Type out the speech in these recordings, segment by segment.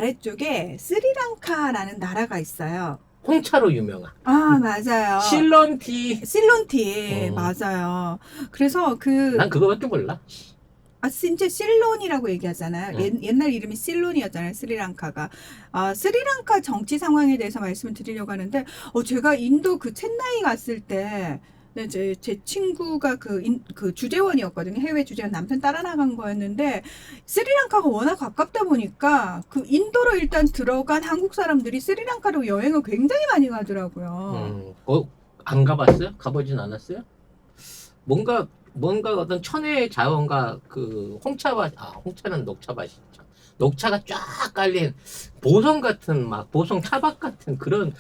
아래쪽에 스리랑카라는 나라가 있어요. 홍차로 유명한. 아, 맞아요. 실론티. 실론티, 맞아요. 그래서 난 그거밖에 몰라. 진짜 실론이라고 얘기하잖아요. 옛날 이름이 실론이었잖아요. 스리랑카가. 스리랑카 정치 상황에 대해서 말씀을 드리려고 하는데, 제가 인도 그 첸나이 갔을 때, 네, 제 친구가 그 주재원이었거든요. 해외 주재원 남편 따라 나간 거였는데, 스리랑카가 워낙 가깝다 보니까, 그 인도로 일단 들어간 한국 사람들이 스리랑카로 여행을 굉장히 많이 가더라고요. 안 가봤어요? 가보진 않았어요? 뭔가 어떤 천혜의 자원과 그 홍차밭, 홍차는 녹차밭이죠. 녹차가 쫙 깔린 보성 같은 보성 차밭 같은 그런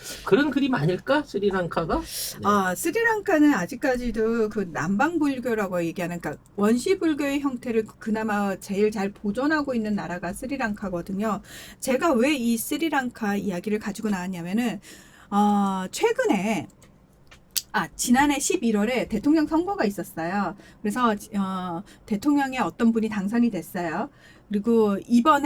그림 아닐까? 스리랑카가? 네. 스리랑카는 아직까지도 그 남방불교라고 얘기하는, 그러니까 원시불교의 형태를 그나마 제일 잘 보존하고 있는 나라가 스리랑카거든요. 제가 왜 이 스리랑카 이야기를 가지고 나왔냐면은, 최근에 지난해 11월에 대통령 선거가 있었어요. 그래서 대통령의 어떤 분이 당선이 됐어요. 그리고 이번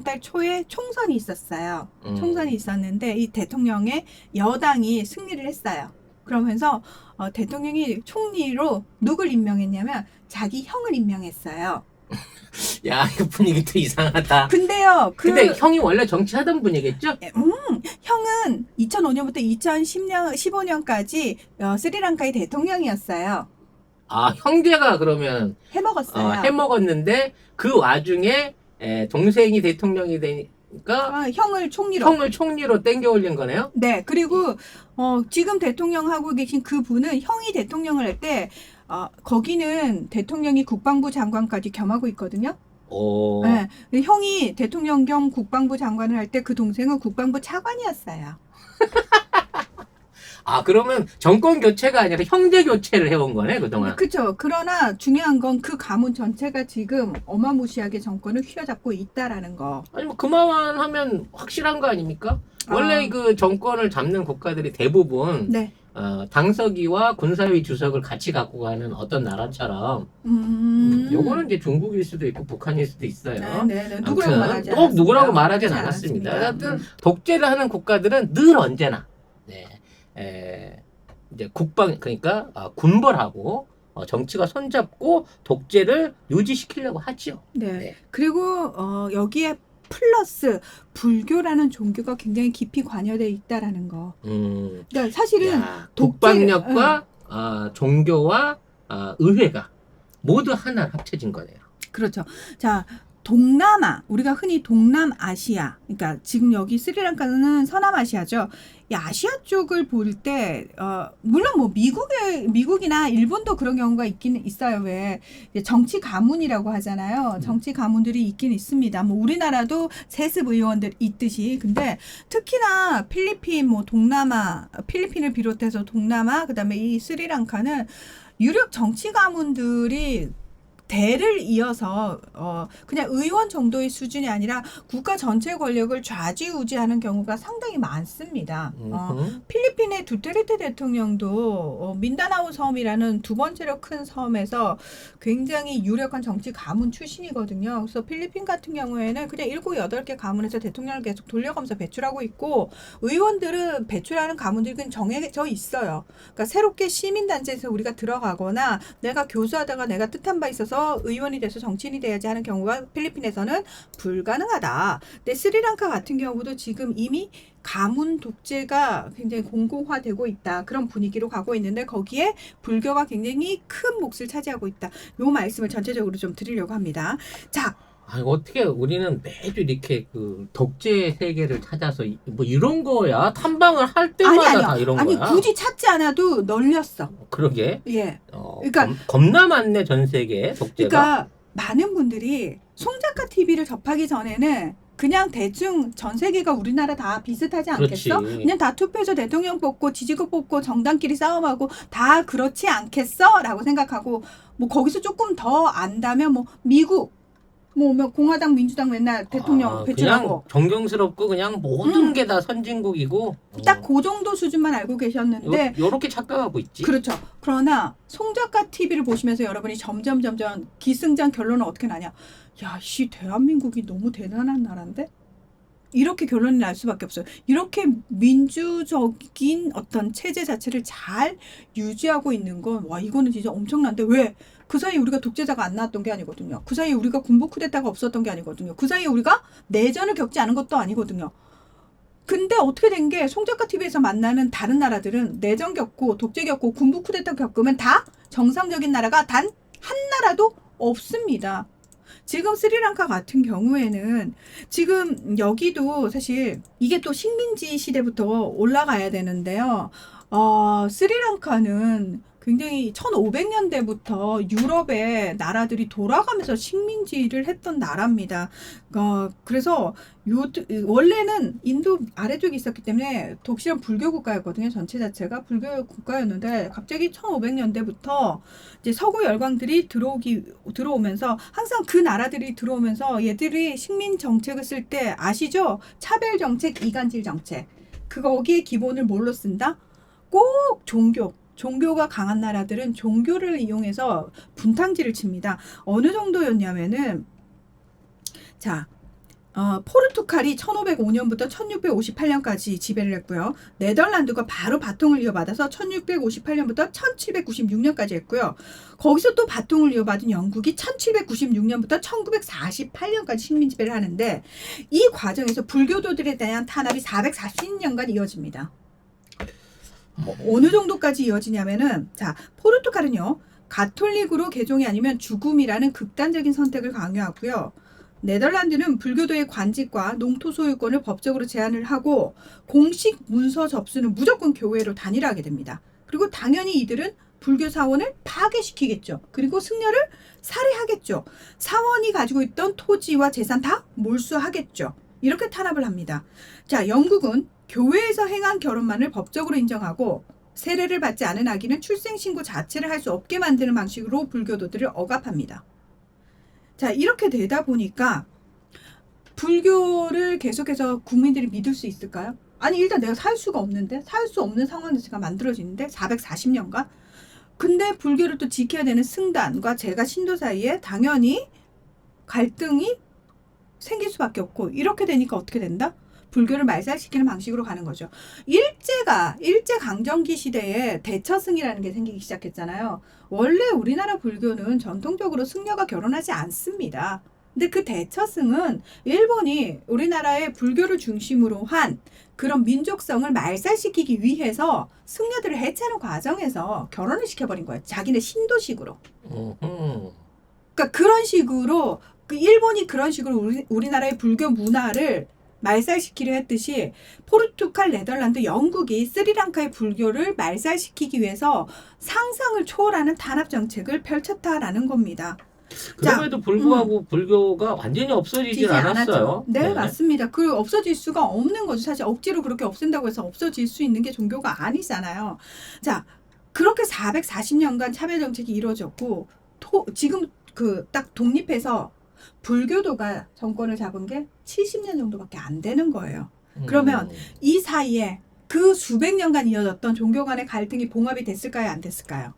달 초에 총선이 있었어요. 총선이 있었는데 이 대통령의 여당이 승리를 했어요. 그러면서 대통령이 총리로 누굴 임명했냐면 자기 형을 임명했어요. 야, 이거 분위기 또 이상하다. 근데요, 근데 형이 원래 정치하던 분이겠죠? 형은 2005년부터 2015년까지 스리랑카의 대통령이었어요. 형제가 그러면 해먹었어요. 해먹었는데 그 와중에 동생이 대통령이 되니까 형을 총리로 땡겨 올린 거네요? 네, 그리고 지금 대통령 하고 계신 그 분은 형이 대통령을 할 때 거기는 대통령이 국방부 장관까지 겸하고 있거든요. 네, 형이 대통령 겸 국방부 장관을 할 때 그 동생은 국방부 차관이었어요. 그러면 정권 교체가 아니라 형제 교체를 해온 거네, 그동안. 그렇죠. 그러나 중요한 건 그 가문 전체가 지금 어마무시하게 정권을 휘어잡고 있다라는 거. 아니, 뭐, 그만 하면 확실한 거 아닙니까? 원래 그 정권을 잡는 국가들이 대부분, 네. 당서기와 군사위 주석을 같이 갖고 가는 어떤 나라처럼, 요거는 이제 중국일 수도 있고 북한일 수도 있어요. 네. 누구라고 말하지 꼭 누구라고 말하진 않았습니다. 하여튼 독재를 하는 국가들은 늘 언제나, 이제 그러니까 군벌하고 정치가 손잡고 독재를 유지시키려고 하죠. 네. 그리고 여기에 플러스 불교라는 종교가 굉장히 깊이 관여되어 있다라는 거. 그러니까 사실은 국방력과 종교와 의회가 모두 하나 합쳐진 거네요. 그렇죠. 자, 동남아, 우리가 흔히 동남아시아, 그러니까 지금 여기 스리랑카는 서남아시아죠. 이 아시아 쪽을 볼 때, 물론 뭐 미국이나 일본도 그런 경우가 있긴 있어요. 왜 정치 가문이라고 하잖아요. 정치 가문들이 있긴 있습니다. 뭐 우리나라도 세습 의원들 있듯이. 근데 특히나 필리핀, 뭐 동남아, 필리핀을 비롯해서 동남아, 그다음에 이 스리랑카는 유력 정치 가문들이 대를 이어서 그냥 의원 정도의 수준이 아니라 국가 전체 권력을 좌지우지하는 경우가 상당히 많습니다. 필리핀의 두테르테 대통령도 민다나오 섬이라는 두 번째로 큰 섬에서 굉장히 유력한 정치 가문 출신이거든요. 그래서 필리핀 같은 경우에는 그냥 7, 8개 가문에서 대통령을 계속 돌려가면서 배출하고 있고 의원들은 배출하는 가문들이 그냥 정해져 있어요. 그러니까 새롭게 시민단체에서 우리가 들어가거나 내가 교수하다가 내가 뜻한 바 있어서 의원이 돼서 정치인이 돼야지 하는 경우가 필리핀에서는 불가능하다. 근데 스리랑카 같은 경우도 지금 이미 가문 독재가 굉장히 공공화되고 있다. 그런 분위기로 가고 있는데 거기에 불교가 굉장히 큰 몫을 차지하고 있다. 요 말씀을 전체적으로 좀 드리려고 합니다. 자, 어떻게 우리는 매주 이렇게 그 독재 세계를 찾아서 뭐 이런 거야? 탐방을 할 때마다 다 이런 거야? 굳이 찾지 않아도 널렸어. 그러게. 예. 그러니까 겁나 많네, 전 세계 독재가. 그러니까 많은 분들이 송작가 TV를 접하기 전에는 그냥 대충 전 세계가 우리나라 다 비슷하지 않겠어? 그렇지. 그냥 다 투표해서 대통령 뽑고 지지구 뽑고 정당끼리 싸움하고 다 그렇지 않겠어? 라고 생각하고 뭐 거기서 조금 더 안다면 뭐 미국 뭐 공화당 민주당 맨날 대통령 배출하고 그냥 존경스럽고 그냥 모든 게 다 선진국이고 딱 그 정도 수준만 알고 계셨는데 요렇게 착각하고 있지. 그렇죠. 그러나 송작가 TV를 보시면서 여러분이 점점 기승전 결론은 어떻게 나냐? 야, 대한민국이 너무 대단한 나라인데? 이렇게 결론이 날 수밖에 없어요. 이렇게 민주적인 어떤 체제 자체를 잘 유지하고 있는 건, 와, 이거는 진짜 엄청난데, 왜? 그 사이에 우리가 독재자가 안 나왔던 게 아니거든요. 그 사이에 우리가 군부 쿠데타가 없었던 게 아니거든요. 그 사이에 우리가 내전을 겪지 않은 것도 아니거든요. 근데 어떻게 된 게 송작가 TV에서 만나는 다른 나라들은 내전 겪고 독재 겪고 군부 쿠데타 겪으면 다 정상적인 나라가 단 한 나라도 없습니다. 지금 스리랑카 같은 경우에는 지금 여기도 사실 이게 또 식민지 시대부터 올라가야 되는데요. 스리랑카는 굉장히 1500년대부터 유럽의 나라들이 돌아가면서 식민지를 했던 나라입니다. 그래서 원래는 인도 아래쪽에 있었기 때문에 독실한 불교 국가였거든요. 전체 자체가 불교 국가였는데 갑자기 1500년대부터 이제 서구 열강들이 들어오면서 항상 그 나라들이 들어오면서 얘들이 식민 정책을 쓸 때 아시죠? 차별 정책, 이간질 정책. 거기에 기본을 뭘로 쓴다? 꼭 종교가 강한 나라들은 종교를 이용해서 분탕질을 칩니다. 어느 정도였냐면은, 자, 포르투갈이 1505년부터 1658년까지 지배를 했고요. 네덜란드가 바로 바통을 이어받아서 1658년부터 1796년까지 했고요. 거기서 또 바통을 이어받은 영국이 1796년부터 1948년까지 식민 지배를 하는데, 이 과정에서 불교도들에 대한 탄압이 440년간 이어집니다. 어느 정도까지 이어지냐면은, 자, 포르투갈은요, 가톨릭으로 개종이 아니면 죽음이라는 극단적인 선택을 강요하고요. 네덜란드는 불교도의 관직과 농토 소유권을 법적으로 제한을 하고 공식 문서 접수는 무조건 교회로 단일화하게 됩니다. 그리고 당연히 이들은 불교 사원을 파괴시키겠죠. 그리고 승려를 살해하겠죠. 사원이 가지고 있던 토지와 재산 다 몰수하겠죠. 이렇게 탄압을 합니다. 자, 영국은 교회에서 행한 결혼만을 법적으로 인정하고 세례를 받지 않은 아기는 출생신고 자체를 할 수 없게 만드는 방식으로 불교도들을 억압합니다. 자, 이렇게 되다 보니까 불교를 계속해서 국민들이 믿을 수 있을까요? 아니, 일단 내가 살 수가 없는데, 살 수 없는 상황에서 만들어지는데 440년간. 근데 불교를 또 지켜야 되는 승단과 제가 신도 사이에 당연히 갈등이 생길 수밖에 없고, 이렇게 되니까 어떻게 된다? 불교를 말살시키는 방식으로 가는 거죠. 일제강점기 시대에 대처승이라는 게 생기기 시작했잖아요. 원래 우리나라 불교는 전통적으로 승려가 결혼하지 않습니다. 근데 그 대처승은 일본이 우리나라의 불교를 중심으로 한 그런 민족성을 말살시키기 위해서 승려들을 해체하는 과정에서 결혼을 시켜버린 거예요. 자기네 신도식으로. 그러니까 그런 식으로, 일본이 그런 식으로 우리나라의 불교 문화를 말살시키려 했듯이 포르투갈, 네덜란드, 영국이 스리랑카의 불교를 말살시키기 위해서 상상을 초월하는 탄압 정책을 펼쳤다라는 겁니다. 그럼에도 불구하고 불교가 완전히 없어지질 않았어요. 네, 맞습니다. 그 없어질 수가 없는 거죠. 사실 억지로 그렇게 없앤다고 해서 없어질 수 있는 게 종교가 아니잖아요. 자, 그렇게 440년간 차별 정책이 이루어졌고, 지금 딱 독립해서 불교도가 정권을 잡은 게 70년 정도밖에 안 되는 거예요. 그러면 이 사이에 그 수백 년간 이어졌던 종교 간의 갈등이 봉합이 됐을까요? 안 됐을까요?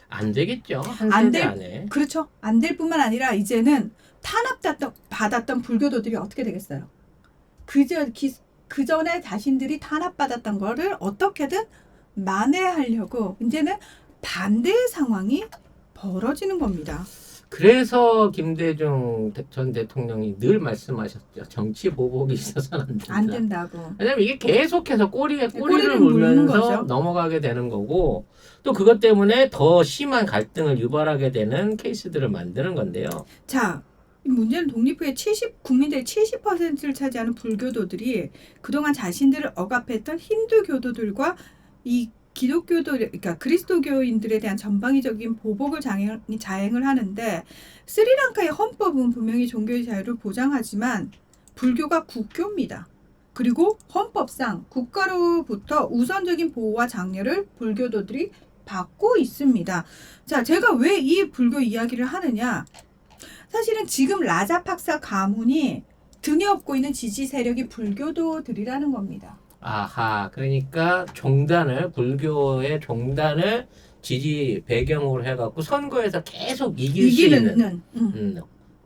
안 되겠죠. 한 세대 안에. 그렇죠. 안 될 뿐만 아니라 이제는 탄압받았던 불교도들이 어떻게 되겠어요? 그 전에 자신들이 탄압받았던 거를 어떻게든 만회하려고 이제는 반대의 상황이 벌어지는 겁니다. 그래서 김대중 전 대통령이 늘 말씀하셨죠. 정치 보복이 있어서는 안 된다. 안 된다고. 왜냐면 이게 계속해서 꼬리를 물는 물면서 거죠. 넘어가게 되는 거고, 또 그것 때문에 더 심한 갈등을 유발하게 되는 케이스들을 만드는 건데요. 자, 이 문제는 독립 후에 국민들의 70%를 차지하는 불교도들이 그동안 자신들을 억압했던 힌두교도들과 이 그러니까 그리스도교인들에 대한 전방위적인 보복을 자행을 하는데, 스리랑카의 헌법은 분명히 종교의 자유를 보장하지만 불교가 국교입니다. 그리고 헌법상 국가로부터 우선적인 보호와 장려를 불교도들이 받고 있습니다. 자, 제가 왜 이 불교 이야기를 하느냐? 사실은 지금 라자팍사 가문이 등에 업고 있는 지지 세력이 불교도들이라는 겁니다. 아하, 그러니까 불교의 종단을 지지 배경으로 해갖고 선거에서 계속 이길 수 있는.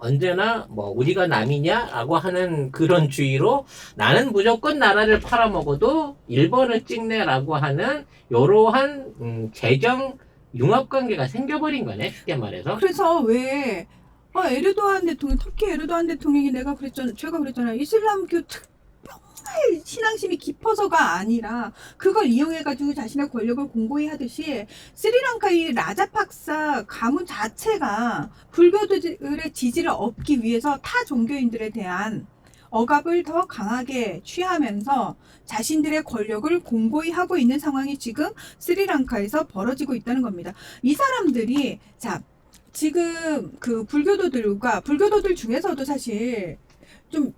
언제나 뭐 우리가 남이냐라고 하는 그런 주의로 나는 무조건 나라를 팔아먹어도 일본을 찍네라고 하는 이러한 재정 융합 관계가 생겨버린 거네, 쉽게 말해서. 그래서 왜 에르도안 대통령, 터키 에르도안 대통령이 제가 그랬잖아요. 이슬람교 정말 신앙심이 깊어서가 아니라 그걸 이용해가지고 자신의 권력을 공고히 하듯이 스리랑카 이 라자팍사 가문 자체가 불교들의 지지를 얻기 위해서 타 종교인들에 대한 억압을 더 강하게 취하면서 자신들의 권력을 공고히 하고 있는 상황이 지금 스리랑카에서 벌어지고 있다는 겁니다. 이 사람들이 지금 그 불교도들 중에서도 사실 좀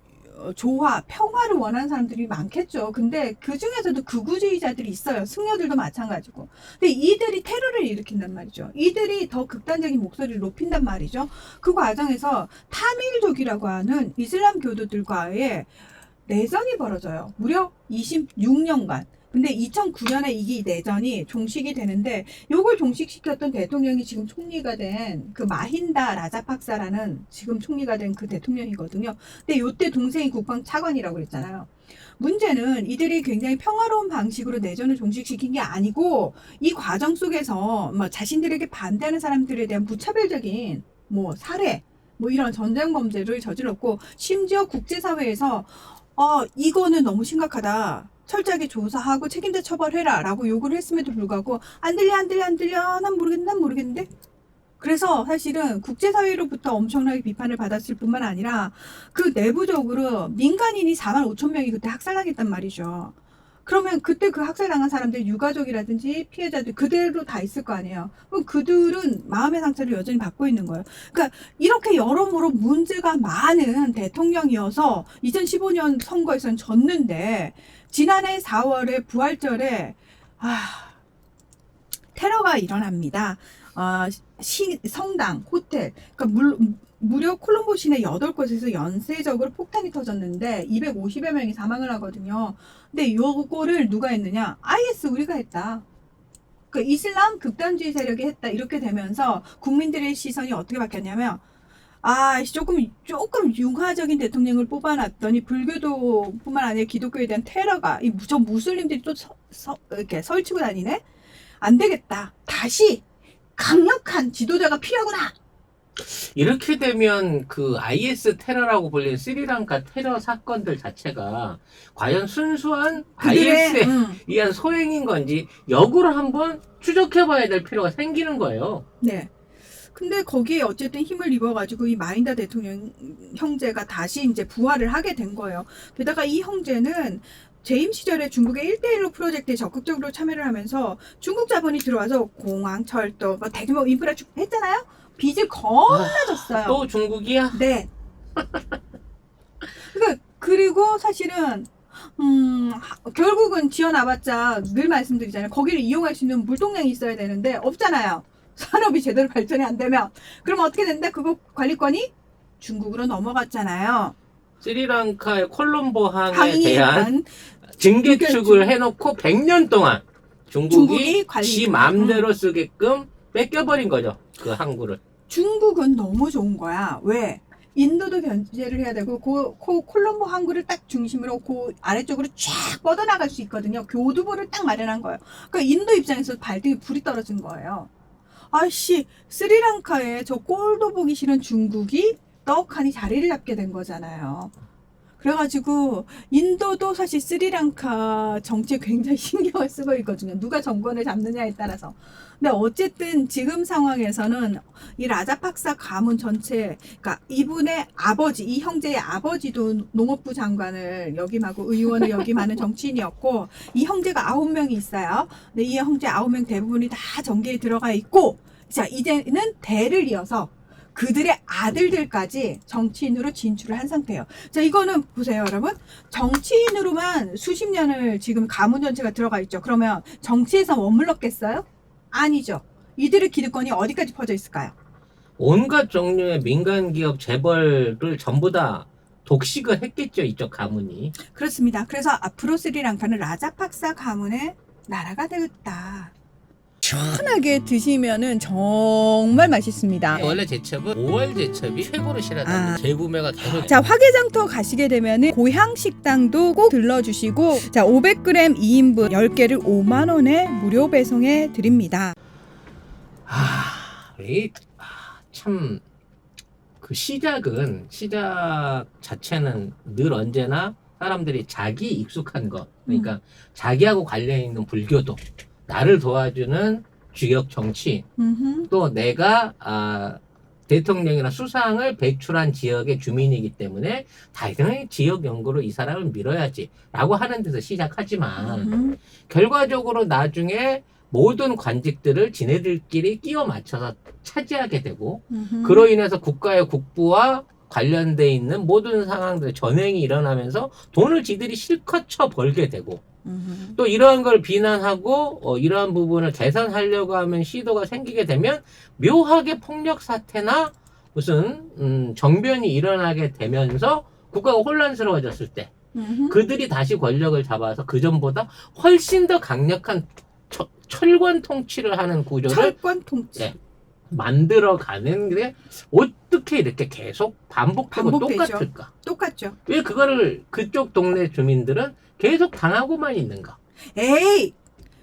조화, 평화를 원하는 사람들이 많겠죠. 근데 그 중에서도 극우주의자들이 있어요. 승려들도 마찬가지고. 근데 이들이 테러를 일으킨단 말이죠. 이들이 더 극단적인 목소리를 높인단 말이죠. 그 과정에서 타밀족이라고 하는 이슬람 교도들과의 내전이 벌어져요. 무려 26년간. 근데 2009년에 이 내전이 종식이 되는데 요걸 종식시켰던 대통령이 지금 총리가 된 그 마힌다 라자팍사라는 지금 총리가 된 그 대통령이거든요. 근데 요때 동생이 국방 차관이라고 그랬잖아요. 문제는 이들이 굉장히 평화로운 방식으로 내전을 종식시킨 게 아니고 이 과정 속에서 뭐 자신들에게 반대하는 사람들에 대한 무차별적인 뭐 살해 뭐 이런 전쟁 범죄를 저질렀고 심지어 국제사회에서 이거는 너무 심각하다. 철저하게 조사하고 책임자 처벌해라 라고 요구를 했음에도 불구하고 안 들려 난 모르겠는데 그래서 사실은 국제사회로부터 엄청나게 비판을 받았을 뿐만 아니라 그 내부적으로 민간인이 4만 5천 명이 그때 학살당했단 말이죠. 그러면 그때 그 학살당한 사람들 유가족이라든지 피해자들 그대로 다 있을 거 아니에요. 그럼 그들은 마음의 상처를 여전히 받고 있는 거예요. 그러니까 이렇게 여러모로 문제가 많은 대통령이어서 2015년 선거에서는 졌는데 지난해 4월에 부활절에 테러가 일어납니다. 성당, 호텔, 그러니까 무려 콜롬보 시내 8곳에서 연쇄적으로 폭탄이 터졌는데 250여 명이 사망을 하거든요. 근데 요거를 누가 했느냐? IS 우리가 했다. 그 이슬람 극단주의 세력이 했다. 이렇게 되면서 국민들의 시선이 어떻게 바뀌었냐면 조금 융화적인 대통령을 뽑아놨더니 불교도뿐만 아니라 기독교에 대한 테러가 저 무슬림들이 또 이렇게 설치고 다니네. 안 되겠다. 다시 강력한 지도자가 필요하구나. 이렇게 되면 그 IS 테러라고 불리는 스리랑카 테러 사건들 자체가 과연 순수한 IS에 의한 소행인 건지 역으로 한번 추적해봐야 될 필요가 생기는 거예요. 네. 근데 거기에 어쨌든 힘을 입어가지고 이 마힌다 대통령 형제가 다시 이제 부활을 하게 된 거예요. 게다가 이 형제는 재임 시절에 중국의 1대1로 프로젝트에 적극적으로 참여를 하면서 중국 자본이 들어와서 공항, 철도, 뭐 대규모 인프라 했잖아요. 빚을 겁나 졌어요. 또 중국이야? 네. 그리고 사실은 결국은 지어놔봤자 늘 말씀드리잖아요. 거기를 이용할 수 있는 물동량이 있어야 되는데 없잖아요. 산업이 제대로 발전이 안 되면. 그럼 어떻게 된다? 그거 관리권이 중국으로 넘어갔잖아요. 스리랑카의 콜롬보 항에 대한 징계축을 해놓고 100년 동안 중국이 지 맘대로 쓰게끔 뺏겨버린 거죠. 그 항구를. 중국은 너무 좋은 거야. 왜? 인도도 견제를 해야 되고 콜롬보 항구를 딱 중심으로 그 아래쪽으로 쫙 뻗어나갈 수 있거든요. 교두보를 딱 마련한 거예요. 그러니까 인도 입장에서 발등에 불이 떨어진 거예요. 스리랑카에 저 꼴도 보기 싫은 중국이 떡하니 자리를 잡게 된 거잖아요. 그래가지고 인도도 사실 스리랑카 정치에 굉장히 신경을 쓰고 있거든요. 누가 정권을 잡느냐에 따라서. 근데 어쨌든 지금 상황에서는 이 라자팍사 가문 전체, 그러니까 이분의 아버지, 이 형제의 아버지도 농업부 장관을 역임하고 의원을 역임하는 정치인이었고, 이 형제가 9명이 있어요. 근데 이 형제 9명 대부분이 다 정계에 들어가 있고, 자, 이제는 대를 이어서 그들의 아들들까지 정치인으로 진출을 한 상태예요. 자, 이거는 보세요, 여러분. 정치인으로만 수십 년을 지금 가문 전체가 들어가 있죠. 그러면 정치에서 머물렀겠어요? 아니죠. 이들의 기득권이 어디까지 퍼져 있을까요? 온갖 종류의 민간 기업 재벌을 전부 다 독식을 했겠죠, 이쪽 가문이. 그렇습니다. 그래서 앞으로 스리랑카는 라자팍사 가문의 나라가 되겠다. 시원하게 드시면은 정말 맛있습니다. 원래 제첩은 5월 제첩이 최고로 실하다. 재구매가 계속. 자, 화개장터 가시게 되면은 고향식당도 꼭 들러주시고, 자, 500g 2인분 10개를 5만 원에 무료 배송해 드립니다. 참 그 시작 자체는 늘 언제나 사람들이 자기 익숙한 것, 그러니까 자기하고 관련 있는 불교도, 나를 도와주는 주역 정치, 또 내가 대통령이나 수상을 배출한 지역의 주민이기 때문에 당연히 지역 연구로 이 사람을 밀어야지라고 하는 데서 시작하지만 결과적으로 나중에 모든 관직들을 지네들끼리 끼워 맞춰서 차지하게 되고 그로 인해서 국가의 국부와 관련돼 있는 모든 상황들 전횡이 일어나면서 돈을 지들이 실컷 쳐 벌게 되고 또 이러한 걸 비난하고 이러한 부분을 개선하려고 하면 시도가 생기게 되면 묘하게 폭력 사태나 무슨 정변이 일어나게 되면서 국가가 혼란스러워졌을 때 그들이 다시 권력을 잡아서 그전보다 훨씬 더 강력한 철권 통치를 하는 구조를 철권 통치. 만들어가는 게 어떻게 이렇게 계속 반복되고 반복되죠. 똑같을까? 똑같죠. 왜 그거를 그쪽 동네 주민들은 계속 당하고만 있는가? 에이,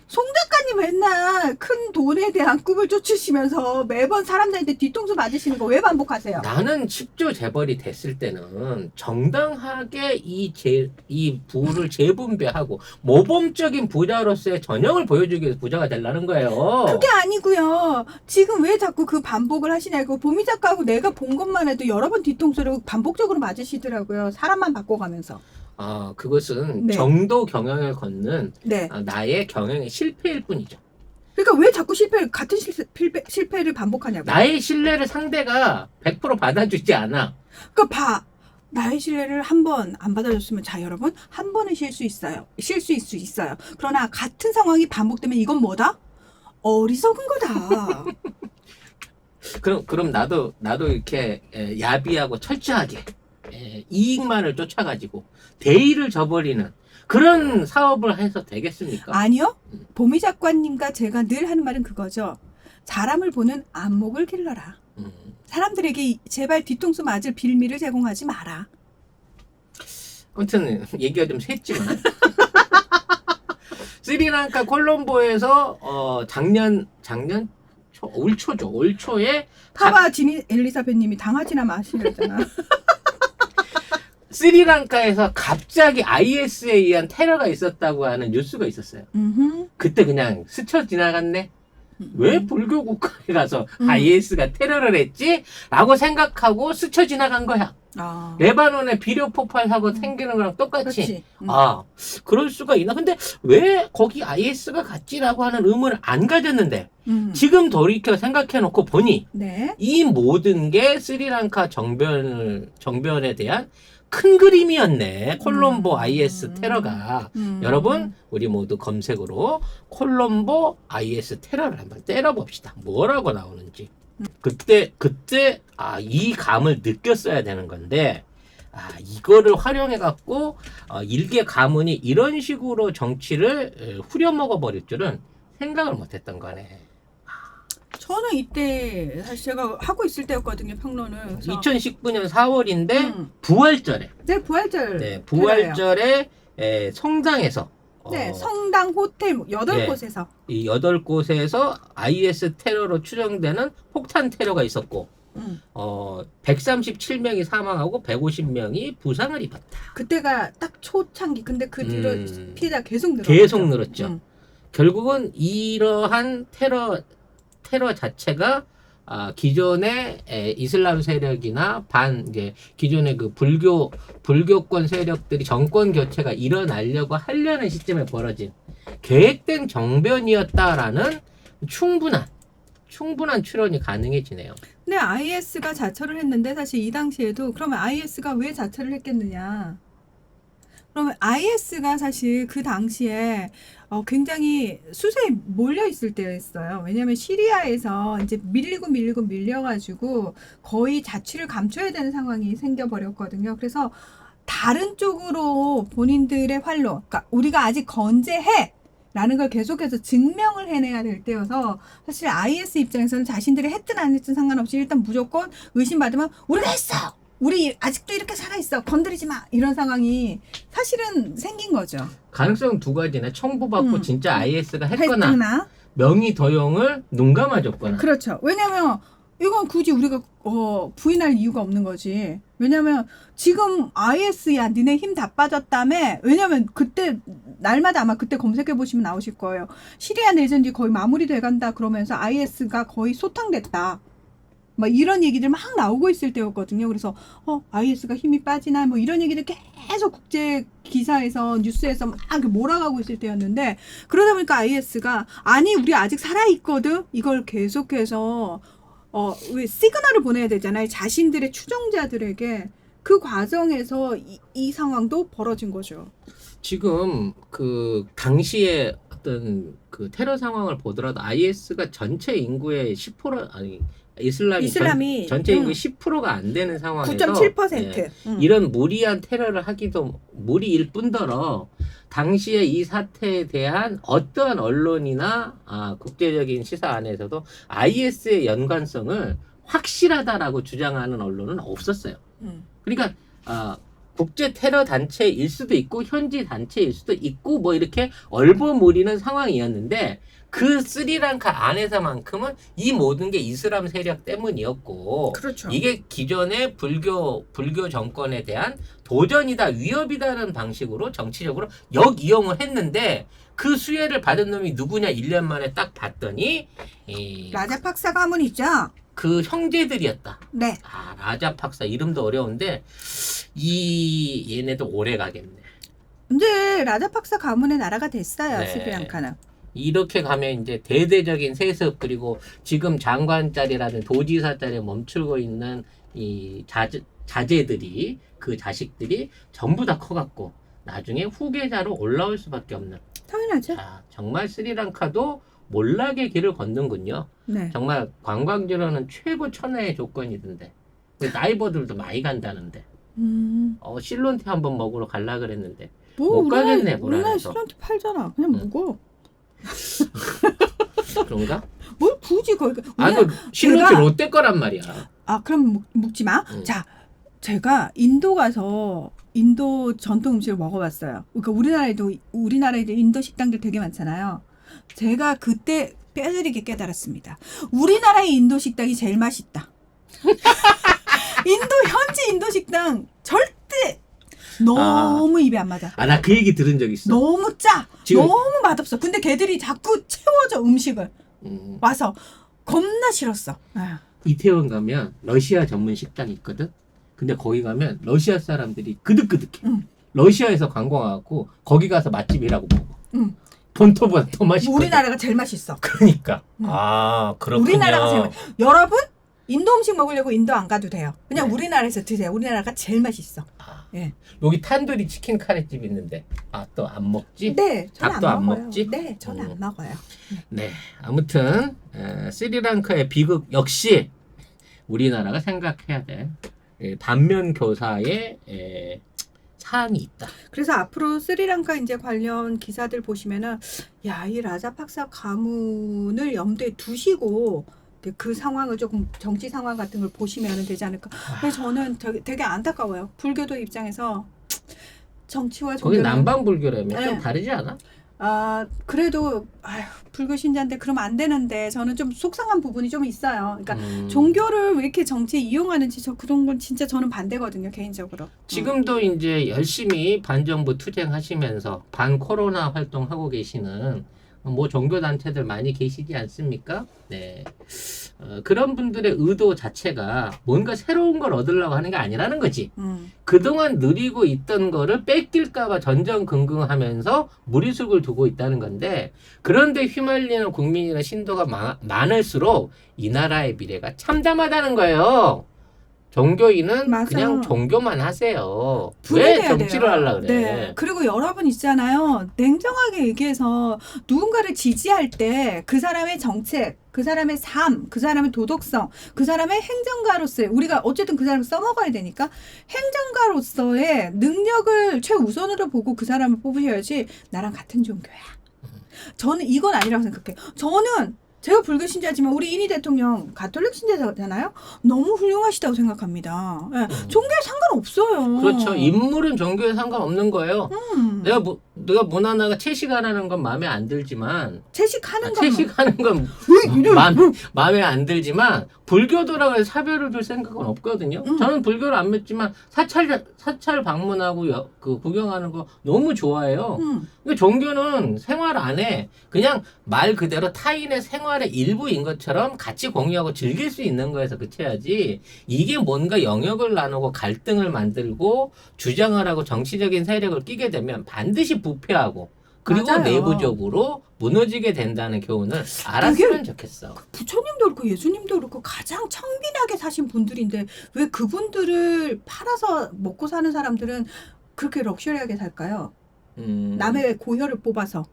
송 작가님 맨날 큰 돈에 대한 꿈을 쫓으시면서 매번 사람들한테 뒤통수 맞으시는 거 왜 반복하세요? 나는 10조 재벌이 됐을 때는 정당하게 이 부를 재분배하고 모범적인 부자로서의 전형을 보여주기 위해서 부자가 되려는 거예요. 그게 아니고요. 지금 왜 자꾸 그 반복을 하시냐고. 보미 작가하고 내가 본 것만 해도 여러 번 뒤통수를 반복적으로 맞으시더라고요. 사람만 바꿔가면서. 그것은 네. 정도 경영을 걷는 네. 나의 경영의 실패일 뿐이죠. 그러니까 왜 자꾸 같은 실패를 반복하냐고. 나의 신뢰를 상대가 100% 받아주지 않아. 그러니까 나의 신뢰를 한 번 안 받아줬으면, 자, 여러분, 한 번은 실수일 수 있어요. 그러나 같은 상황이 반복되면 이건 뭐다? 어리석은 거다. 그럼 나도 이렇게 야비하고 철저하게 이익만을 쫓아가지고 대의를 저버리는 그런 사업을 해서 되겠습니까? 아니요. 보미 작가님과 제가 늘 하는 말은 그거죠. 사람을 보는 안목을 길러라. 사람들에게 제발 뒤통수 맞을 빌미를 제공하지 마라. 아무튼 얘기가 좀 샜지만 스리랑카 콜롬보에서 올 초에 타바 지니 엘리사벳님이 당하지나 마시랬잖아. 스리랑카에서 갑자기 IS에 의한 테러가 있었다고 하는 뉴스가 있었어요. 그때 그냥 스쳐 지나갔네. 왜 불교 국가에 가서 IS가 테러를 했지? 라고 생각하고 스쳐 지나간 거야. 레바논에 비료 폭발 사고 생기는 거랑 똑같이. 그럴 수가 있나? 근데 왜 거기 IS가 갔지라고 하는 의문을 안 가졌는데 지금 돌이켜 생각해 놓고 보니 네. 이 모든 게 스리랑카 정변에 대한 큰 그림이었네. 콜롬보 IS 테러가. 여러분, 우리 모두 검색으로 콜롬보 IS 테러를 한번 때려봅시다. 뭐라고 나오는지. 그때 이 감을 느꼈어야 되는 건데 이거를 활용해 갖고 일개 가문이 이런 식으로 정치를 후려먹어 버릴 줄은 생각을 못했던 거네. 저는 이때 사실 제가 하고 있을 때였거든요, 평론을. 2019년 4월인데 부활절에. 네, 부활절. 네, 부활절에 성당에서. 네, 성당 호텔 8곳에서. 이 8곳에서 IS 테러로 추정되는 폭탄 테러가 있었고, 137명이 사망하고 150명이 부상을 입었다. 그때가 딱 초창기. 근데 그 뒤로 피해자 계속 늘었죠. 계속 늘었죠. 결국은 이러한 테러 자체가 기존의 이슬람 세력이나 기존의 그 불교권 세력들이 정권 교체가 일어나려고 하려는 시점에 벌어진 계획된 정변이었다라는 충분한 추론이 가능해지네요. 근데 IS가 자처를 했는데 사실 이 당시에도 그러면 IS가 왜 자처를 했겠느냐? 그러면 IS가 사실 그 당시에 굉장히 수세에 몰려 있을 때였어요. 왜냐하면 시리아에서 이제 밀려가지고 거의 자취를 감춰야 되는 상황이 생겨버렸거든요. 그래서 다른 쪽으로 본인들의 활로, 그러니까 우리가 아직 건재해. 라는 걸 계속해서 증명을 해내야 될 때여서 사실 IS 입장에서는 자신들이 했든 안 했든 상관없이 일단 무조건 의심받으면 우리가 했어! 우리 아직도 이렇게 살아있어! 건드리지 마! 이런 상황이 사실은 생긴 거죠. 가능성 두 가지네. 청부받고 진짜 IS가 했거나 했거나. 명의 도용을 눈 감아줬거나. 그렇죠. 왜냐면 이건 굳이 우리가 부인할 이유가 없는 거지. 왜냐면 지금 IS야 니네 힘 다 빠졌다며. 왜냐면 그때 날마다 아마 그때 검색해 보시면 나오실 거예요. 시리아 내전이 거의 마무리돼 간다 그러면서 IS가 거의 소탕됐다. 막 이런 얘기들 막 나오고 있을 때였거든요. 그래서 IS가 힘이 빠지나 뭐 이런 얘기들 계속 국제 기사에서 뉴스에서 막 몰아가고 있을 때였는데 그러다 보니까 IS가 아니 우리 아직 살아 있거든. 이걸 계속해서 왜 시그널을 보내야 되잖아요. 자신들의 추종자들에게 그 과정에서 이 상황도 벌어진 거죠. 지금 그 당시에 어떤 그 테러 상황을 보더라도 IS가 전체 인구의 10% 아니 이슬람이 전체 인구의 10%가 안 되는 상황에서 9.7%. 이런 무리한 테러를 하기도 무리일 뿐더러 당시에 이 사태에 대한 어떠한 언론이나 국제적인 시사 안에서도 IS의 연관성을 확실하다라고 주장하는 언론은 없었어요. 그러니까 국제 테러 단체일 수도 있고 현지 단체일 수도 있고 뭐 이렇게 얼버무리는 상황이었는데 그 스리랑카 안에서만큼은 이 모든 게 이슬람 세력 때문이었고 그렇죠. 이게 기존의 불교 정권에 대한 도전이다 위협이다라는 방식으로 정치적으로 역이용을 했는데 그 수혜를 받은 놈이 누구냐 1년 만에 딱 봤더니 라자팍사 가문 있죠? 그 형제들이었다. 네. 라자팍사 이름도 어려운데 얘네도 오래 가겠네. 이제 라자팍사 가문의 나라가 됐어요. 네. 스리랑카는. 이렇게 가면 이제 대대적인 세습 그리고 지금 장관 자리라든 도지사 자리에 멈추고 있는 이 자제들이 그 자식들이 전부 다 커갖고 나중에 후계자로 올라올 수밖에 없는. 당연하죠. 정말 스리랑카도 몰락의 길을 걷는군요. 네. 정말 관광지로는 최고 천혜의 조건이던데. 나이버들도 많이 간다는데. 실론티 한번 먹으러 갈라 그랬는데. 못 가겠네, 우리나라 실론티 팔잖아. 그냥 먹어. 그런가? 뭘 굳이 거기. 그 실론티 롯데 거란 말이야. 그럼 먹지 마. 자, 제가 인도 가서 인도 전통 음식을 먹어봤어요. 그러니까 우리나라에도 인도 식당들 되게 많잖아요. 제가 그때 뼈저리게 깨달았습니다. 우리나라의 인도 식당이 제일 맛있다. 현지 인도 식당 절대 너무 입에 안 맞아. 나 그 얘기 들은 적 있어. 너무 짜. 너무 맛없어. 근데 걔들이 자꾸 채워줘 음식을. 와서 겁나 싫었어. 이태원 가면 러시아 전문 식당이 있거든. 근데 거기 가면 러시아 사람들이 그득그득해. 러시아에서 관광 와갖고 거기 가서 맛집이라고 먹어. 본토보다 더 맛있거든. 우리나라가 제일 맛있어. 그러니까. 그렇군요. 우리나라가 제일 여러분 인도 음식 먹으려고 인도 안 가도 돼요. 그냥 우리나라에서 드세요. 우리나라가 제일 맛있어. 예. 여기 탄두리 치킨 카레집 있는데 또 안 먹지? 네, 저는 닭도 안 먹어요. 먹지? 네, 저는 안 먹어요. 네, 아무튼 스리랑카의 비극 역시 우리나라가 생각해야 돼. 반면 교사의 사안이 있다. 그래서 앞으로 스리랑카 이제 관련 기사들 보시면은 이 라자팍사 가문을 염두에 두시고 그 상황을 조금 정치 상황 같은 걸 보시면 되지 않을까. 그래서 저는 되게 안타까워요. 불교도 입장에서 정치와 종교. 거기 남방 불교라면 네. 좀 다르지 않아? 그래도 불교 신자인데 그러면 안 되는데 저는 좀 속상한 부분이 좀 있어요. 그러니까 종교를 왜 이렇게 정치에 이용하는지 그런 건 진짜 저는 반대거든요, 개인적으로. 지금도 이제 열심히 반정부 투쟁하시면서 반 코로나 활동하고 계시는 뭐 종교 단체들 많이 계시지 않습니까? 네. 그런 분들의 의도 자체가 뭔가 새로운 걸 얻으려고 하는 게 아니라는 거지. 그동안 누리고 있던 거를 뺏길까봐 전전긍긍하면서 무리수를 두고 있다는 건데, 그런데 휘말리는 국민이나 신도가 많을수록 이 나라의 미래가 참담하다는 거예요. 종교인은 맞아. 그냥 종교만 하세요. 왜 분리돼야 정치를 돼요. 하려고 그래? 네. 그리고 여러분 있잖아요. 냉정하게 얘기해서 누군가를 지지할 때 그 사람의 정책, 그 사람의 삶, 그 사람의 도덕성, 그 사람의 행정가로서의 우리가 어쨌든 그 사람을 써먹어야 되니까 행정가로서의 능력을 최우선으로 보고 그 사람을 뽑으셔야지 나랑 같은 종교야. 저는 이건 아니라고 생각해요. 저는 제가 불교 신자지만 우리 이니 대통령 가톨릭 신자잖아요. 너무 훌륭하시다고 생각합니다. 예, 종교에 상관없어요. 그렇죠. 인물은 종교에 상관없는 거예요. 음, 내가 문화나가 채식하는 건 마음에 안 들지만 채식하는 건 채식하는 건 왜 이래? 마음에 안 들지만 불교도라고 해서 사별을 줄 생각은 없거든요. 저는 불교를 안 믿지만 사찰 방문하고 그 구경하는 거 너무 좋아해요. 그러니까 종교는 생활 안에 그냥 말 그대로 타인의 생활의 일부인 것처럼 같이 공유하고 즐길 수 있는 거에서 그쳐야지 이게 뭔가 영역을 나누고 갈등을 만들고 주장을 하고 정치적인 세력을 끼게 되면 반드시 부패하고 그리고 맞아요. 내부적으로 무너지게 된다는 교훈을 알았으면 좋겠어. 부처님도 그렇고 예수님도 그렇고 가장 청빈하게 사신 분들인데 왜 그분들을 팔아서 먹고 사는 사람들은 그렇게 럭셔리하게 살까요? 남의 고혈을 뽑아서.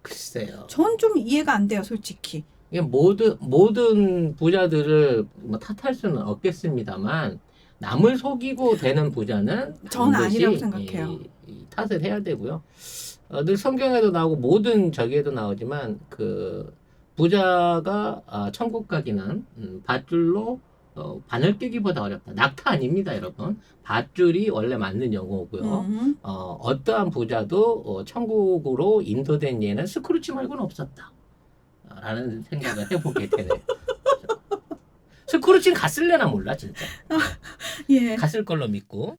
글쎄요. 전 좀 이해가 안 돼요, 솔직히. 이게 모든 부자들을 뭐 탓할 수는 없겠습니다만 남을 속이고 되는 부자는 전 반드시 아니라고 생각해요. 이 탓을 해야 되고요. 늘 성경에도 나오고 모든 저기에도 나오지만 그 부자가 천국 가기는 밧줄로 바늘 끼기보다 어렵다. 낙타 아닙니다, 여러분. 밧줄이 원래 맞는 용어고요. 어떠한 부자도 천국으로 인도된 예는 스크루치 말고는 없었다. 라는 생각을 해보게 되네요. 스크루치는 갔을래나 몰라, 진짜. 예. 갔을 걸로 믿고.